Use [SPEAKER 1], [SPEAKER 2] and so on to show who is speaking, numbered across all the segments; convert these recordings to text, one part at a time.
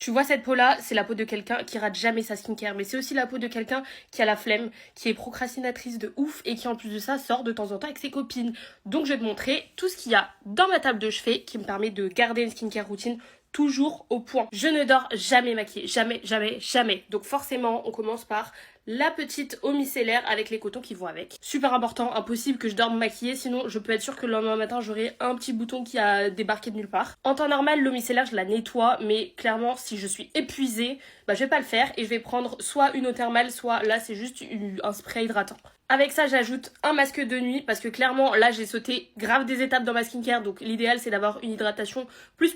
[SPEAKER 1] Tu vois cette peau là, c'est la peau de quelqu'un qui rate jamais sa skincare, mais c'est aussi la peau de quelqu'un qui a la flemme, qui est procrastinatrice de ouf et qui en plus de ça sort de temps en temps avec ses copines. Donc je vais te montrer tout ce qu'il y a dans ma table de chevet qui me permet de garder une skincare routine toujours au point. Je ne dors jamais maquillée, jamais, jamais, jamais. Donc forcément, on commence par la petite eau micellaire avec les cotons qui vont avec. Super important, impossible que je dorme maquillée, sinon je peux être sûre que le lendemain matin j'aurai un petit bouton qui a débarqué de nulle part. En temps normal, l'eau micellaire je la nettoie, mais clairement si je suis épuisée, bah je vais pas le faire et je vais prendre soit une eau thermale, soit là c'est juste un spray hydratant. Avec ça, j'ajoute un masque de nuit parce que clairement, là, j'ai sauté grave des étapes dans ma skincare. Donc l'idéal, c'est d'avoir une hydratation plus.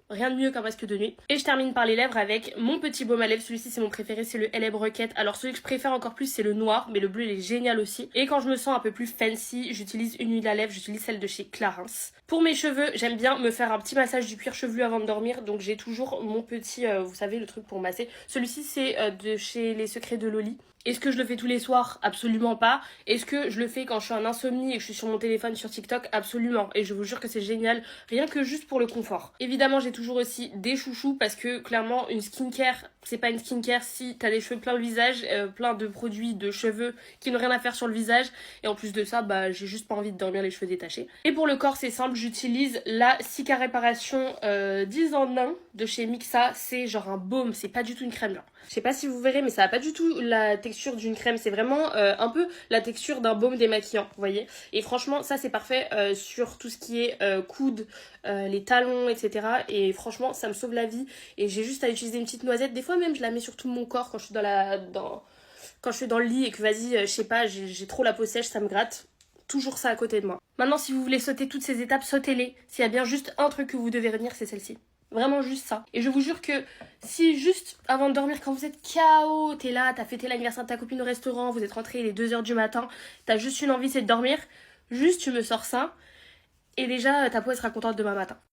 [SPEAKER 1] Rien de mieux qu'un masque de nuit. Et je termine par les lèvres avec mon petit baume à lèvres. Celui-ci, c'est mon préféré, c'est le LM Rocket. Alors celui que je préfère encore plus, c'est le noir, mais le bleu, il est génial aussi. Et quand je me sens un peu plus fancy, j'utilise une huile à lèvres, j'utilise celle de chez Clarins. Pour mes cheveux, j'aime bien me faire un petit massage du cuir chevelu avant de dormir. Donc j'ai toujours mon petit, vous savez, le truc pour masser. Celui-ci, c'est de chez Les Secrets de Loli. Est-ce que je le fais tous les soirs? Absolument pas. Est-ce que je le fais quand je suis en insomnie et que je suis sur mon téléphone sur TikTok? Absolument. Et je vous jure que c'est génial, rien que juste pour le confort. Évidemment, j'ai toujours aussi des chouchous parce que clairement, une skincare, c'est pas une skincare si t'as des cheveux plein le visage, plein de produits de cheveux qui n'ont rien à faire sur le visage. Et en plus de ça, bah j'ai juste pas envie de dormir les cheveux détachés. Et pour le corps, c'est simple, j'utilise la Cica Réparation 10 en 1 de chez Mixa. C'est genre un baume, c'est pas du tout une crème genre. Je sais pas si vous verrez, mais ça a pas du tout la texture d'une crème. C'est vraiment un peu la texture d'un baume démaquillant, vous voyez. Et franchement, ça c'est parfait sur tout ce qui est coude, les talons, etc. Et franchement, ça me sauve la vie. Et j'ai juste à utiliser une petite noisette. Des fois même, je la mets sur tout mon corps quand je suis quand je suis dans le lit et que vas-y, je sais pas, j'ai trop la peau sèche, ça me gratte. Toujours ça à côté de moi. Maintenant, si vous voulez sauter toutes ces étapes, sautez-les. S'il y a bien juste un truc que vous devez retenir, c'est celle-ci. Vraiment juste ça. Et je vous jure que si juste avant de dormir, quand vous êtes KO, t'es là, t'as fêté l'anniversaire de ta copine au restaurant, vous êtes rentré, il est 2h du matin, t'as juste une envie, c'est de dormir, juste tu me sors ça, et déjà ta peau elle sera contente demain matin.